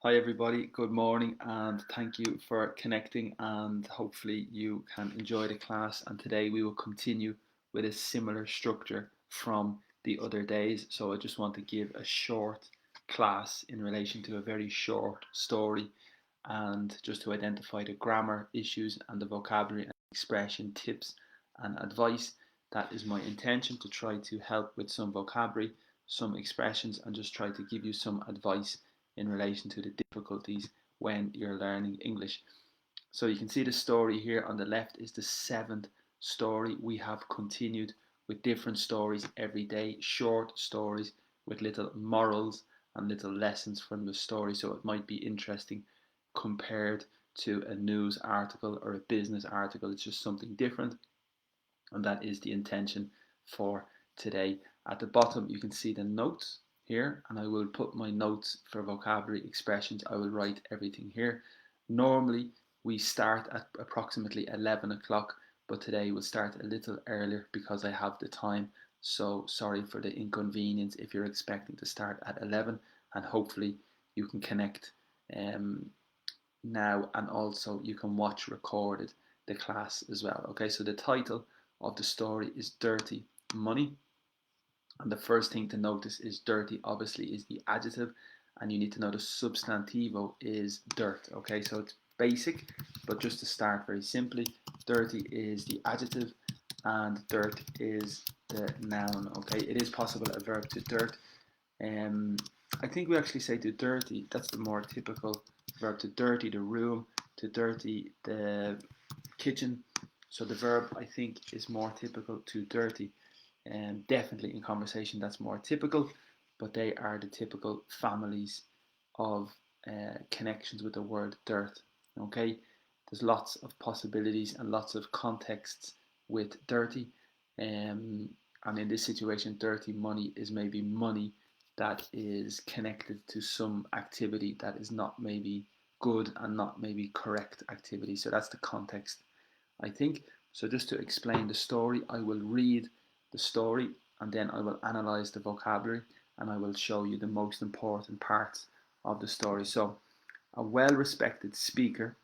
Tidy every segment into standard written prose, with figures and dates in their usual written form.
Hi everybody, good morning and thank you for connecting and hopefully you can enjoy the class, and today we will continue with a similar structure from the other days. So I just want to give a short class in relation to a very short story and just to identify the grammar issues and the vocabulary and expression tips and advice. That is my intention, to try to help with some vocabulary, some expressions, and just try to give you some advice in relation to the difficulties when you're learning English. So you can see the story here on the left is the seventh story. We have continued with different stories every day, short stories with little morals and little lessons from the story. So it might be interesting compared to a news article or a business article. It's just something different, and that is the intention for today. At the bottom you can see the notes here, and I will put my notes for vocabulary expressions. I will write everything here. Normally we start at approximately 11 o'clock, but today we'll start a little earlier because I have the time. So sorry for the inconvenience if you're expecting to start at 11, and hopefully you can connect um, now, and also you can watch recorded the class as well. Okay, so the title of the story is Dirty Money, and the first thing to notice is dirty obviously is the adjective, and you need to know the substantivo is dirt. Okay, so it's basic, but just to start very simply, dirty is the adjective and dirt is the noun. Okay, it is possible a verb to dirt. um, I think we actually say to dirty. That's the more typical verb, to dirty the room, to dirty the kitchen. So the verb I think is more typical to dirty. And definitely in conversation that's more typical, but they are the typical families of connections with the word dirt. Okay, there's lots of possibilities and lots of contexts with dirty. Um, and in this situation, dirty money is maybe money that is connected to some activity that is not maybe good and not maybe correct activity. So that's the context, I think. So just to explain the story, I will read the story and then I will analyze the vocabulary and I will show you the most important parts of the story. So, a well respected speaker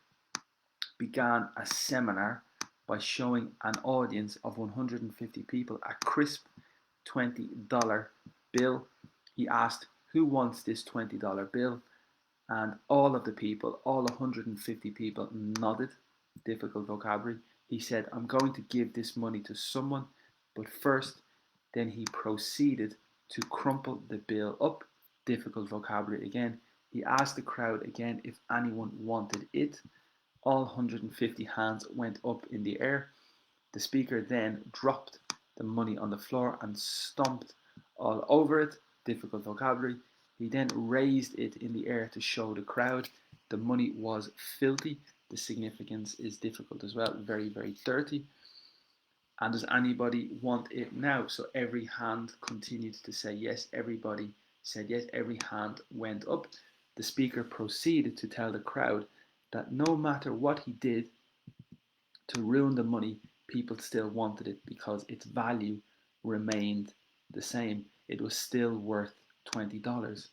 began a seminar by showing an audience of 150 people a crisp $20 bill. He asked, "Who wants this $20 bill?" And all of the people, all 150 people, nodded. Difficult vocabulary. He said, "I'm going to give this money to someone, but first." Then he proceeded to crumple the bill up. Difficult vocabulary again. He asked the crowd again if anyone wanted it. All 150 hands went up in the air. The speaker then dropped the money on the floor and stomped all over it. Difficult vocabulary. He then raised it in the air to show the crowd. The money was filthy. The significance is difficult as well. Very, very dirty. And does anybody want it now? So every hand continued to say yes. Everybody said yes. Every hand went up. The speaker proceeded to tell the crowd that no matter what he did to ruin the money, people still wanted it because its value remained the same. It was still worth $20.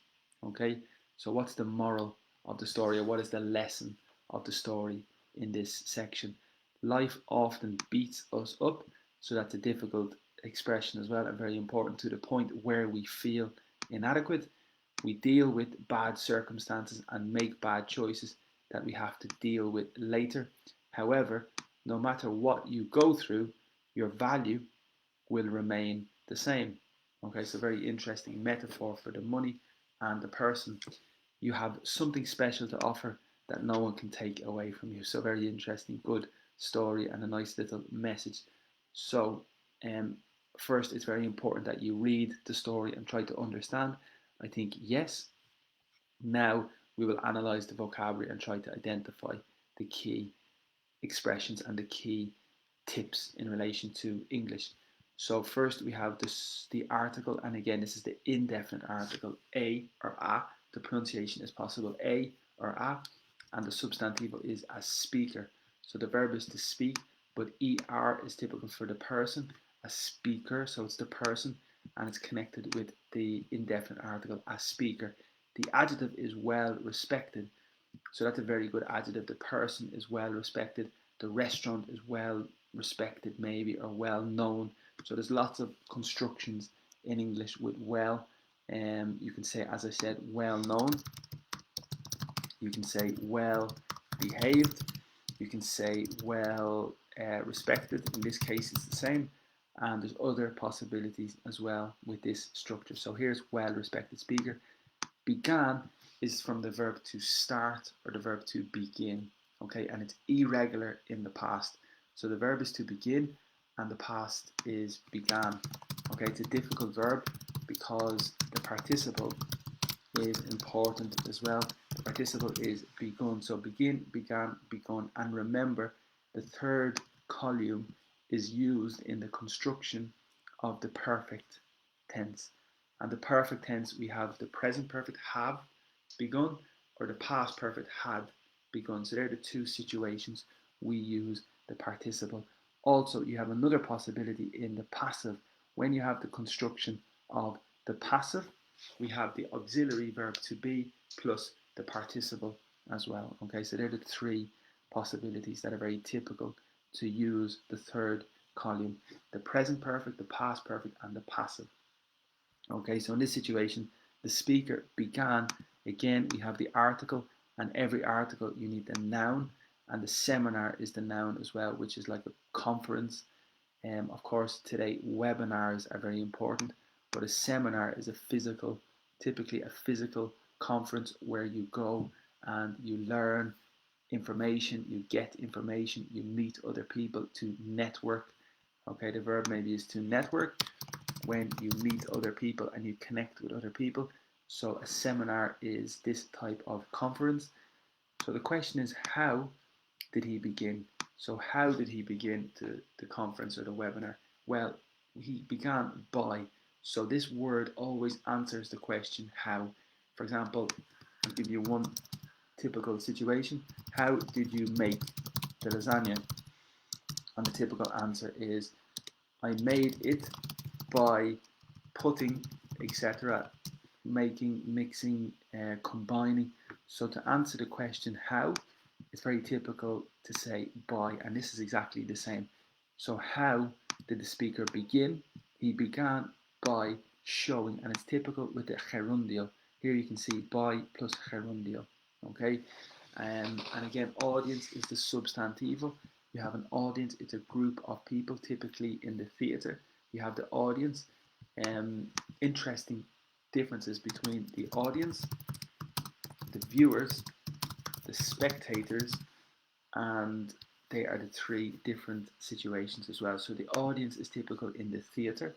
Okay, so what's the moral of the story, or what is the lesson of the story in this section? Life often beats us up, so that's a difficult expression as well, and very important, to the point where we feel inadequate. We deal with bad circumstances and make bad choices that we have to deal with later. However, no matter what you go through, your value will remain the same. Okay, so very interesting metaphor for the money and the person. You have something special to offer that no one can take away from you. So very interesting, good story and a nice little message. So um, first, it's very important that you read the story and try to understand. I think yes. Now we will analyze the vocabulary and try to identify the key expressions and the key tips in relation to English. So first we have the article, and again this is the indefinite article, a or a. The pronunciation is possible, a or a, and the substantive is a speaker. So the verb is to speak, but er is typical for the person, a speaker, so it's the person, and it's connected with the indefinite article, a speaker. The adjective is well respected. So that's a very good adjective. The person is well respected. The restaurant is well respected, maybe, or well known. So there's lots of constructions in English with well. You can say, as I said, well known. You can say well behaved. You can say well respected. In this case, it's the same. And there's other possibilities as well with this structure. So here's well respected speaker. Began is from the verb to start or the verb to begin. Okay, and it's irregular in the past. So the verb is to begin and the past is began. Okay, it's a difficult verb because the participle is important as well. The participle is begun. So begin, began, begun. And remember, the third column is used in the construction of the perfect tense. And the perfect tense, we have the present perfect have begun or the past perfect had begun. So they're the two situations we use the participle. Also, you have another possibility in the passive. When you have the construction of the passive, we have the auxiliary verb to be plus the participle as well. Okay, so they're the three possibilities that are very typical to use the third column: the present perfect, the past perfect, and the passive. Okay, so in this situation, the speaker began. Again, we have the article, and every article you need the noun, and the seminar is the noun as well, which is like a conference. Of course, today webinars are very important, but a seminar is a physical, typically a physical conference where you go and you learn information, you get information, you meet other people to network. Okay, the verb maybe is to network when you meet other people and you connect with other people. So a seminar is this type of conference. So the question is, how did he begin? So how did he begin the conference or the webinar? Well, he began by. So this word always answers the question how. For example, I'll give you one typical situation. How did you make the lasagna? And the typical answer is, I made it by putting, etc., making, mixing, combining. So to answer the question how, it's very typical to say by, and this is exactly the same. So how did the speaker begin? He began by showing, and it's typical with the gerundio. Here you can see by plus gerundio. Okay, and again, audience is the substantivo. You have an audience; it's a group of people, typically in the theatre. You have the audience. Interesting differences between the audience, the viewers, the spectators, and they are the three different situations as well. So the audience is typical in the theatre,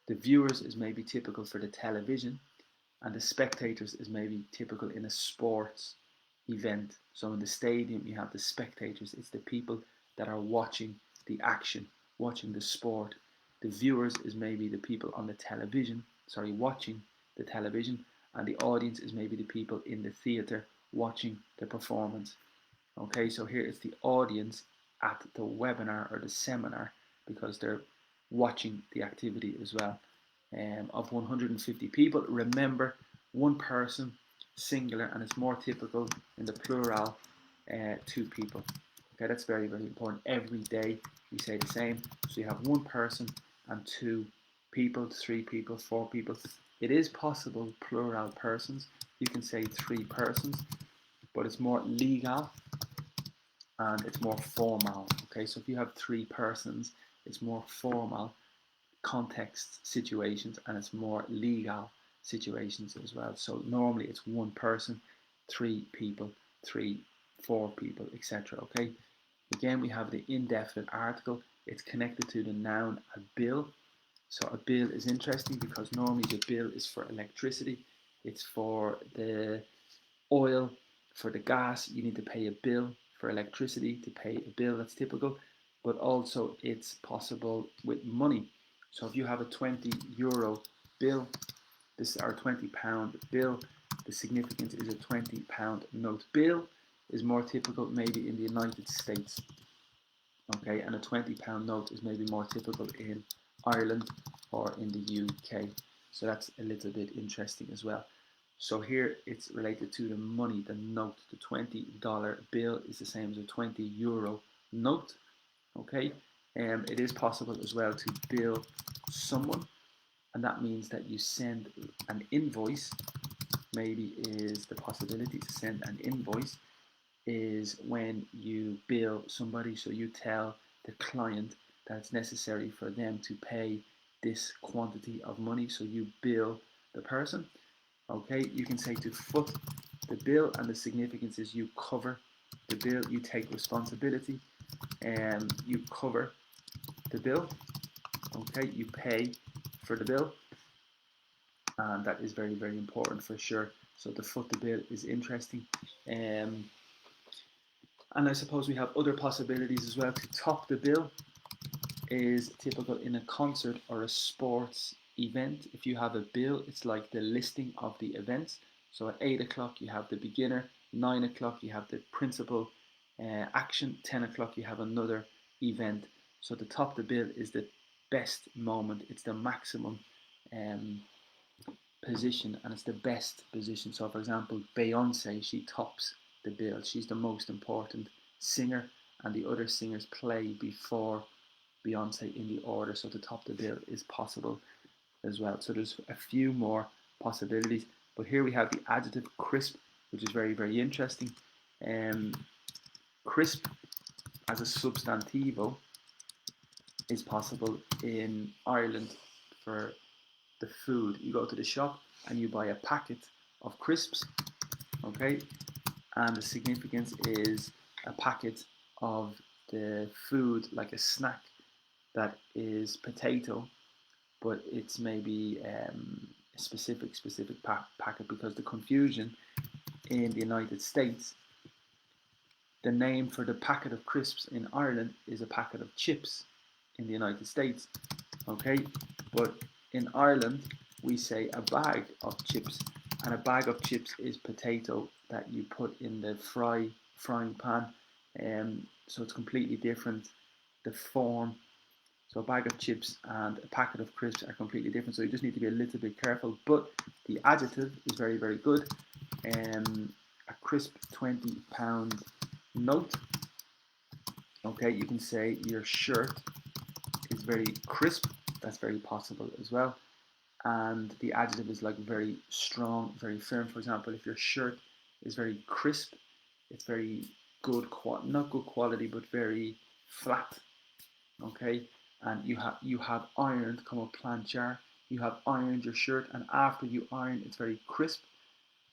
the viewers is maybe typical for the television, and the spectators is maybe typical in a sports event. So in the stadium, you have the spectators, it's the people that are watching the action, watching the sport. The viewers is maybe the people on the television, watching the television, and the audience is maybe the people in the theatre watching the performance. Okay, so here is the audience at the webinar or the seminar because they're watching the activity as well. Of 150 people, remember one person, singular, and it's more typical in the plural, two people. Okay, that's very, very important. Every day we say the same. So you have one person and two people, three people, four people. It is possible plural persons. You can say three persons, but it's more legal and it's more formal. Okay, so if you have three persons, it's more formal context situations and it's more legal situations as well. So normally it's one person, three people, three, four people, etc. Okay, again we have the indefinite article. It's connected to the noun a bill. So a bill is interesting because normally the bill is for electricity, it's for the oil, for the gas, you need to pay a bill. For electricity, to pay a bill, that's typical. But also it's possible with money. So if you have a €20 bill, this our £20 bill, the significance is a £20 note. Bill is more typical maybe in the United States. Okay, and a £20 note is maybe more typical in Ireland or in the UK. So that's a little bit interesting as well. So here it's related to the money, the note. The $20 bill is the same as a €20 note. Okay, it is possible as well to bill someone, and that means that you send an invoice. Maybe is the possibility to send an invoice is when you bill somebody, so you tell the client that it's necessary for them to pay this quantity of money, so you bill the person. Okay, you can say to foot the bill, and the significance is you cover the bill, you take responsibility, and you cover the bill. Okay, you pay for the bill, and that is very, very important for sure. So the foot the bill is interesting. Um, and I suppose we have other possibilities as well. To top the bill is typical in a concert or a sports event. If you have a bill, it's like the listing of the events. So at 8 o'clock you have the beginner, 9 o'clock you have the principal action, 10 o'clock you have another event. So the top the bill is the best moment, it's the maximum um, position, and it's the best position. So for example, Beyonce, she tops the bill. She's the most important singer, and the other singers play before Beyonce in the order. So to top the bill is possible as well. So there's a few more possibilities. But here we have the adjective crisp, which is very, very interesting. Um, Crisp as a substantivo is possible in Ireland for the food. You go to the shop and you buy a packet of crisps, okay? And the significance is a packet of the food, like a snack that is potato, but it's maybe a specific packet, because the confusion in the United States, the name for the packet of crisps in Ireland is a packet of chips in the United States, okay? But in Ireland, we say a bag of chips, and a bag of chips is potato that you put in the frying pan, so it's completely different. The form, so a bag of chips and a packet of crisps are completely different. So you just need to be a little bit careful. But the adjective is very, very good. A crisp £20 note. Okay, you can say your shirt is very crisp. That's very possible as well. And the adjective is like very strong, very firm. For example, if your shirt is very crisp, it's very good, not good quality, but very flat. Okay, and you have ironed, come up planchar, you have ironed your shirt, and after you iron, it's very crisp.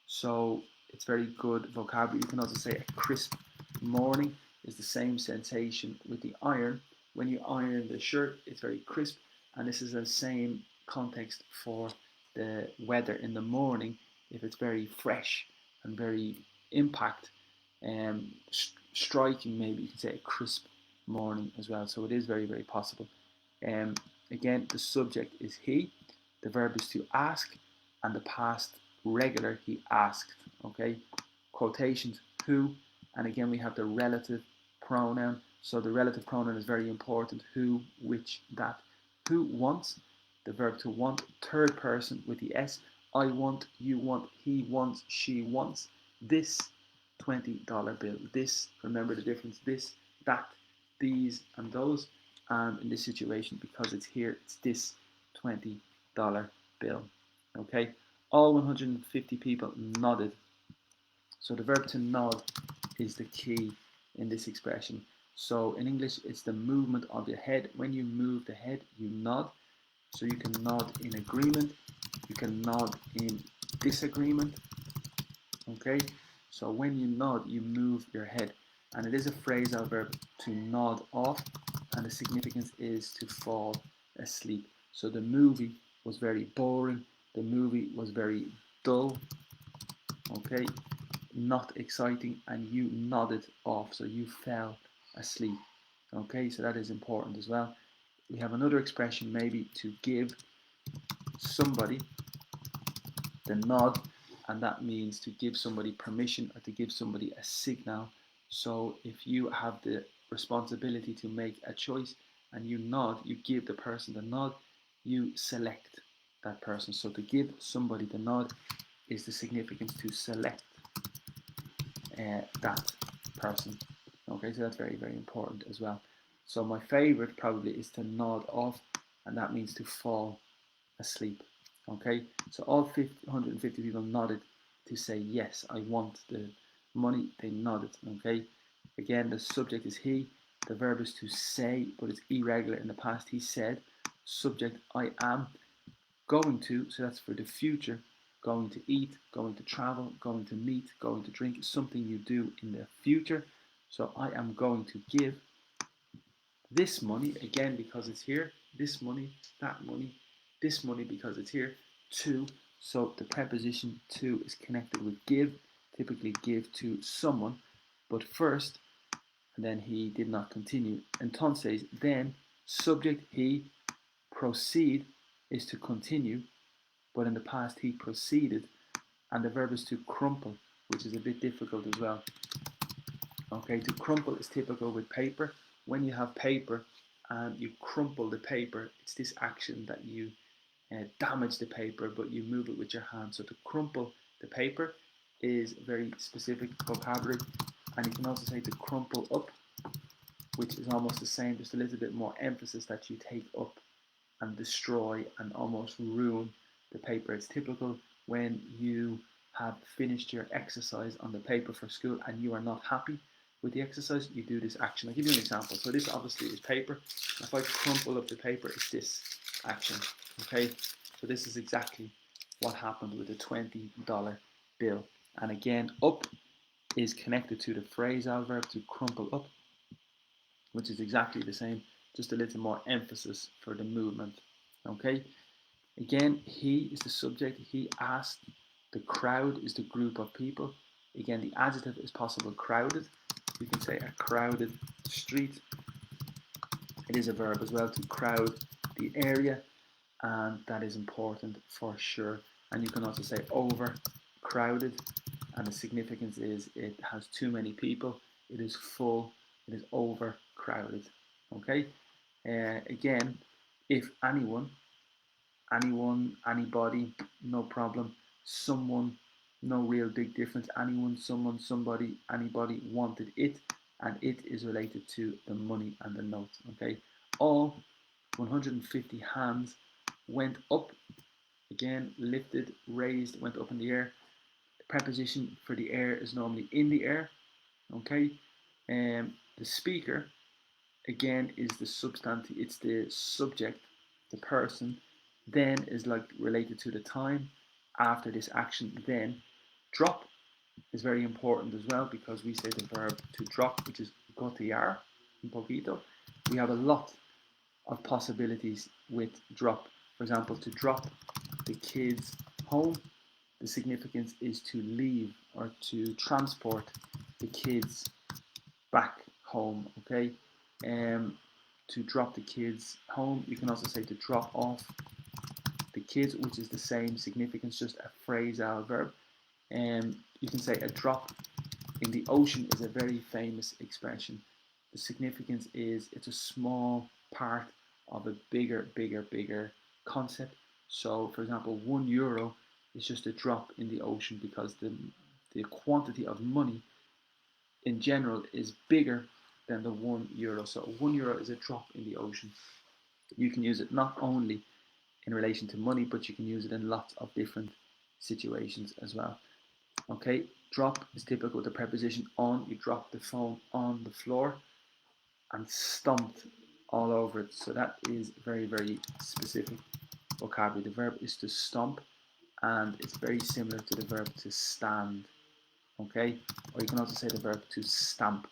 So it's very good vocabulary. You can also say a crisp morning is the same sensation with the iron. When you iron the shirt, it's very crisp, and this is the same context for the weather in the morning. If it's very fresh and very impact, striking, maybe you can say a crisp morning as well. So it is very, very possible. Um, Again, the subject is he, the verb is to ask, and the past regular, he asked. Okay, quotations, who, and again we have the relative pronoun. So the relative pronoun is very important: who, which, that. Who wants, the verb to want, third person with the s. I want, you want, he wants, she wants. This $20 bill. This, remember the difference: this, that, these, and those. And in this situation, because it's here, it's this $20 bill. Okay, all 150 people nodded. So the verb to nod is the key in this expression. So in English, it's the movement of the head. When you move the head, you nod. So you can nod in agreement, you can nod in disagreement. Okay, so when you nod, you move your head, and it is a phrasal verb to nod off, and the significance is to fall asleep. So the movie was very boring, the movie was very dull, okay, not exciting, and you nodded off, so you fell asleep. Okay, so that is important as well. We have another expression, maybe to give somebody the nod, and that means to give somebody permission or to give somebody a signal. So if you have the responsibility to make a choice and you nod, you give the person the nod, you select that person. So to give somebody the nod is the significance to select that person. Okay, so that's very, very important as well. So my favorite probably is to nod off, and that means to fall asleep. Okay, so all 150 people nodded to say yes, I want the money. They nodded. Okay, again, the subject is he, the verb is to say, but it's irregular. In the past he said, subject I am going to, so that's for the future. Going to eat, going to travel, going to meet, going to drink is something you do in the future. So I am going to give this money, again because it's here, this money, that money, this money because it's here, to. So the preposition to is connected with give, typically give to someone, but first, and then he did not continue. Entonces, then, subject he, proceed is to continue, but in the past he proceeded, and the verb is to crumple, which is a bit difficult as well. Okay, to crumple is typical with paper. When you have paper and you crumple the paper, it's this action that you damage the paper, but you move it with your hand. So to crumple the paper is very specific vocabulary. And you can also say to crumple up, which is almost the same, just a little bit more emphasis that you take up and destroy and almost ruin the paper. It's typical when you have finished your exercise on the paper for school and you are not happy with the exercise, you do this action. I'll give you an example. So this obviously is paper. If I crumple up the paper, it's this action. Okay, so this is exactly what happened with the $20 bill. And again, up is connected to the phrasal verb to crumple up, which is exactly the same, just a little more emphasis for the movement. Okay, again, he is the subject. He asked. The crowd is the group of people. Again, the adjective is possible, crowded. You can say a crowded street. It is a verb as well, to crowd the area, and that is important for sure. And you can also say overcrowded, and the significance is it has too many people, it is full, it is overcrowded. Okay, again, if anyone, anybody, no problem. Someone, no real big difference. Anyone, someone, somebody, anybody wanted it, and it is related to the money and the note. Okay, all 150 hands went up. Again, lifted, raised, went up in the air. The preposition for the air is normally in the air. Okay, the speaker again is the substantive. It's the subject, the person. Then is like related to the time after this action. Then drop is very important as well because we say the verb to drop, which is gotear, un poquito. We have a lot of possibilities with drop. For example, to drop the kids home, the significance is to leave or to transport the kids back home. Okay, to drop the kids home. You can also say to drop off the kids, which is the same significance, just a phrasal verb. You can say a drop in the ocean is a very famous expression. The significance is it's a small part of a bigger concept. So, for example, €1 is just a drop in the ocean because the quantity of money in general is bigger than the €1. So €1 is a drop in the ocean. You can use it not only in relation to money, but you can use it in lots of different situations as well. Okay, drop is typical with the preposition on. You drop the phone on the floor and stomped all over it. So that is very specific vocabulary. The verb is to stomp, and it's very similar to the verb to stand. Okay, or you can also say the verb to stamp.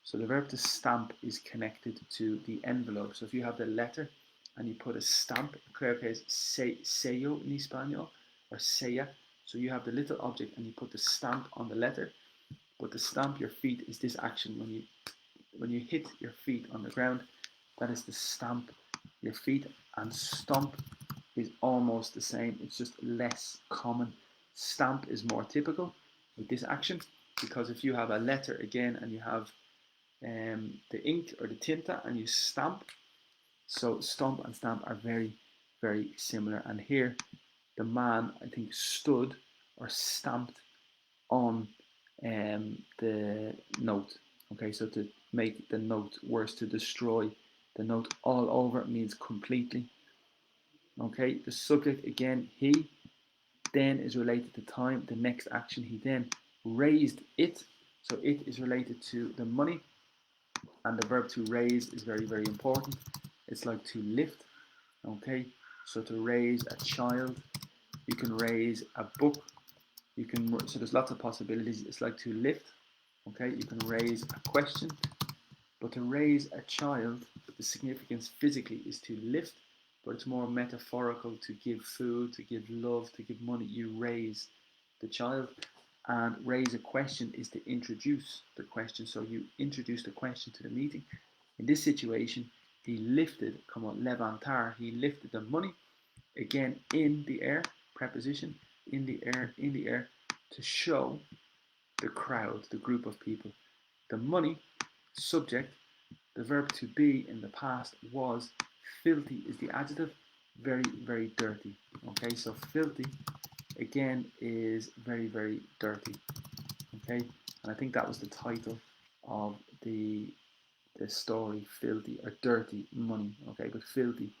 So the verb to stamp is connected to the envelope. So if you have the letter and you put a stamp, creo que es sello in español, or sella. So you have the little object and you put the stamp on the letter. But to stamp your feet is this action when you hit your feet on the ground. That is to stamp your feet, and stomp is almost the same. It's just less common. Stamp is more typical with this action because if you have a letter again and you have the ink or the tinta and you stamp, so stomp and stamp are very similar. And here the man, I think, stood or stamped on the note. Okay, so to make the note worse, to destroy the note all over means completely. Okay, the subject again, he, then is related to time. The next action, he then raised it. So it is related to the money, and the verb to raise is very, very important. It's like to lift. Okay, so to raise a child, you can raise a book, you can, so there's lots of possibilities. It's like to lift. Okay, you can raise a question, but to raise a child, the significance physically is to lift, but it's more metaphorical, to give food, to give love, to give money. You raise the child. And raise a question is to introduce the question. So you introduce the question to the meeting. In this situation, he lifted, come on, levantar, he lifted the money, again in the air, preposition, in the air, to show the crowd, the group of people. The money, subject, the verb to be in the past was, filthy is the adjective, very, very dirty. Okay, so filthy again is very, very dirty. Okay, and I think that was the title of the story, filthy or dirty money. Okay, but filthy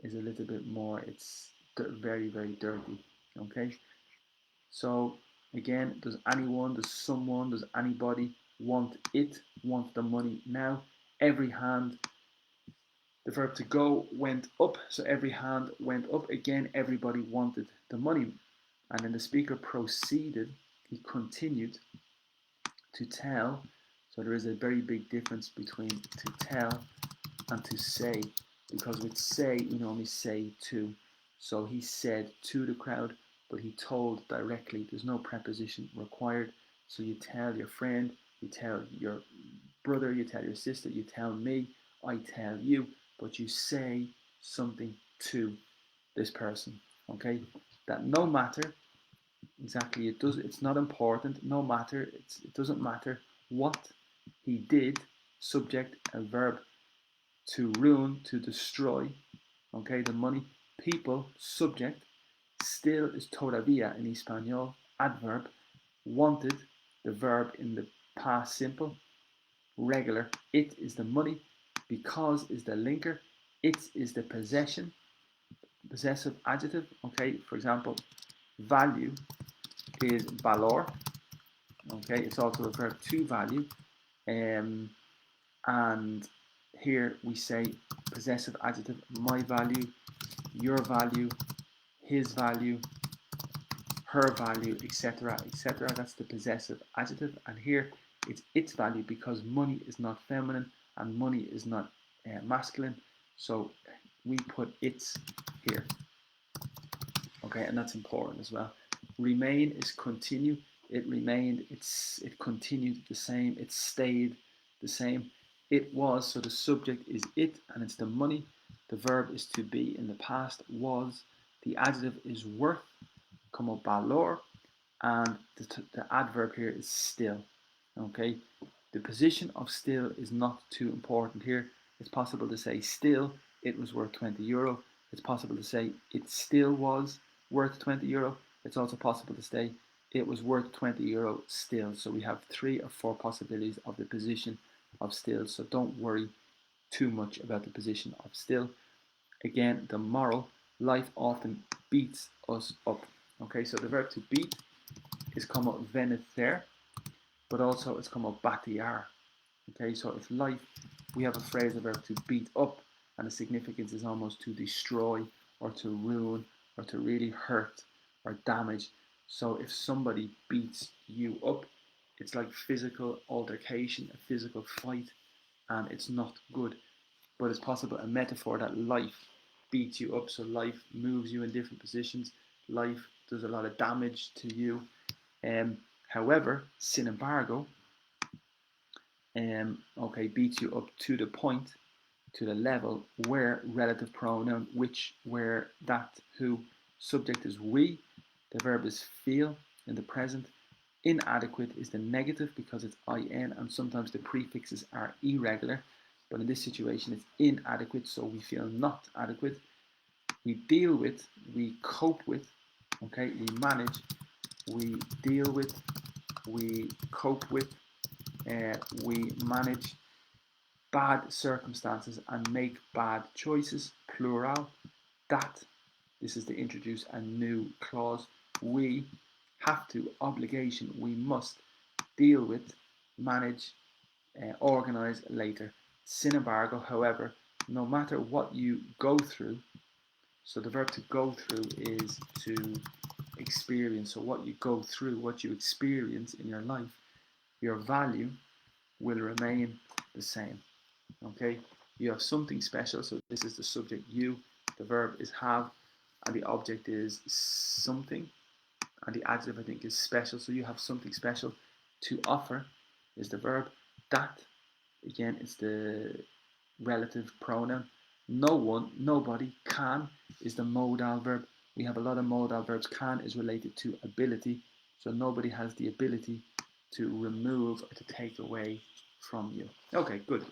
is a little bit more, it's very, very dirty. Okay, so again, does anyone, does someone, does anybody want it, want the money now? Every hand, the verb to go went up, so every hand went up. Again, everybody wanted the money. And then the speaker proceeded, he continued to tell. So there is a very big difference between to tell and to say, because with say, we normally say to. So he said to the crowd, but he told directly. There's no preposition required. So you tell your friend, you tell your brother, you tell your sister, you tell me, I tell you, but you say something to this person. Okay, that no matter exactly, it's not important, no matter, it doesn't matter what he did, subject and verb, to ruin, to destroy, okay, the money, people, subject, still is todavía in Espanol, adverb, wanted, the verb in the past simple, regular, it is the money, because is the linker, it is the possession, possessive adjective. Okay, for example, value is valor. Okay, it's also a verb to value. And here we say possessive adjective, my value, your value, his value, her value, etc., etc. That's the possessive adjective. And here it's its value, because money is not feminine and money is not masculine. So we put its here. Okay, and that's important as well. Remain is continue. It remained, it continued the same, it stayed the same. It was, so the subject is it, and it's the money. The verb is to be in the past, was. The adjective is worth, como valor, and the adverb here is still. Okay, the position of still is not too important here. It's possible to say still, it was worth €20. It's possible to say it still was worth €20. It's also possible to say it was worth €20 still. So we have 3 or 4 possibilities of the position of still. So don't worry too much about the position of still. Again, the moral, life often beats us up. Okay, so the verb to beat is como vencer, but also it's como batear. Okay, so if life, we have a phrase, a verb to beat up, and the significance is almost to destroy or to ruin or to really hurt or damage. So if somebody beats you up, it's like physical altercation, a physical fight, and it's not good. But it's possible a metaphor that life beats you up, so life moves you in different positions, life does a lot of damage to you. However, sin embargo, okay, beats you up to the point, to the level where relative pronoun, which, where, that, who, subject is we, the verb is feel in the present. Inadequate is the negative because it's in, and sometimes the prefixes are irregular, but in this situation it's inadequate, so we feel not adequate. We deal with, we cope with, okay, we manage, we deal with, we cope with, we manage bad circumstances and make bad choices, plural. That, this is to introduce a new clause. We have to, obligation, we must deal with, manage, organize later. Sin embargo, however, no matter what you go through, so the verb to go through is to experience. So what you go through, what you experience in your life, your value will remain the same. Okay, you have something special. So this is the subject, you. The verb is have, and the object is something, and the adjective I think is special. So you have something special to offer is the verb. That, again, it's the relative pronoun. No one, nobody, can is the modal verb. We have a lot of modal verbs. Can is related to ability. So nobody has the ability to remove or to take away from you. Okay, good.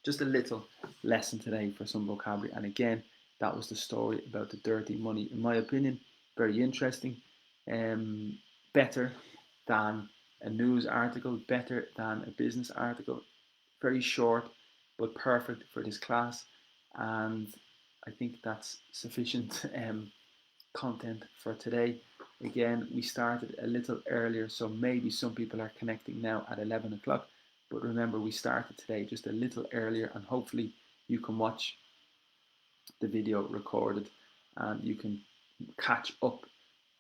Just a little lesson today for some vocabulary. And again, that was the story about the dirty money. In my opinion, very interesting. Better than a news article, better than a business article. Very short, but perfect for this class. And I think that's sufficient content for today. Again, we started a little earlier, so maybe some people are connecting now at 11 o'clock. But remember, we started today just a little earlier, and hopefully you can watch the video recorded and you can catch up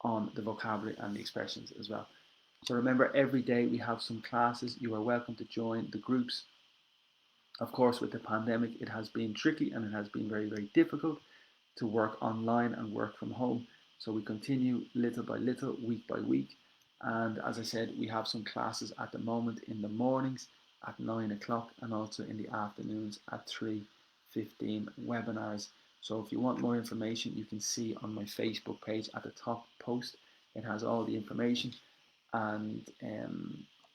on the vocabulary and the expressions as well. So remember, every day we have some classes. You are welcome to join the groups. Of course, with the pandemic, it has been tricky and it has been very, very difficult to work online and work from home. So we continue little by little, week by week. And as I said, we have some classes at the moment in the mornings at 9 o'clock and also in the afternoons at 3:15 webinars. So if you want more information, you can see on my Facebook page at the top post. It has all the information, and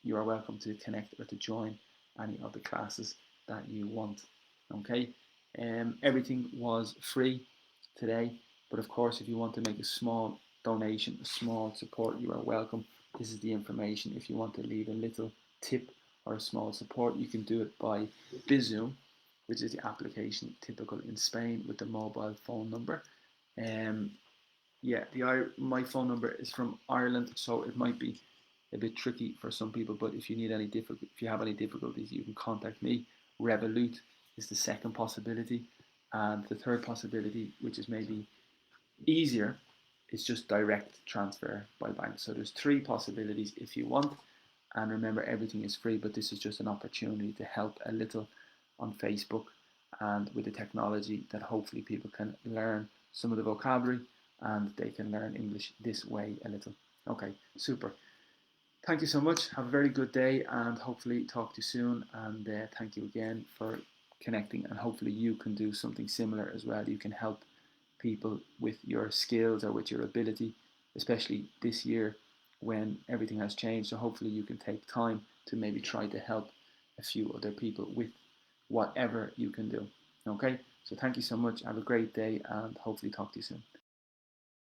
you are welcome to connect or to join any of the classes that you want. Okay, everything was free today, but of course, if you want to make a small donation, a small support, you are welcome. This is the information. If you want to leave a little tip or a small support, you can do it by Bizum, which is the application typical in Spain with the mobile phone number. Yeah, my phone number is from Ireland, so it might be a bit tricky for some people. But if you need any if you have any difficulties, you can contact me. Revolut is the second possibility, and the third possibility, which is maybe easier, is just direct transfer by bank. So there's three possibilities if you want. And remember, everything is free, but this is just an opportunity to help a little on Facebook and with the technology that hopefully people can learn some of the vocabulary and they can learn English this way a little. Okay, super. Thank you so much. Have a very good day and hopefully talk to you soon. And thank you again for connecting, and hopefully you can do something similar as well. You can help people with your skills or with your ability, especially this year when everything has changed. So hopefully you can take time to maybe try to help a few other people with whatever you can do. Okay, so thank you so much. Have a great day and hopefully talk to you soon.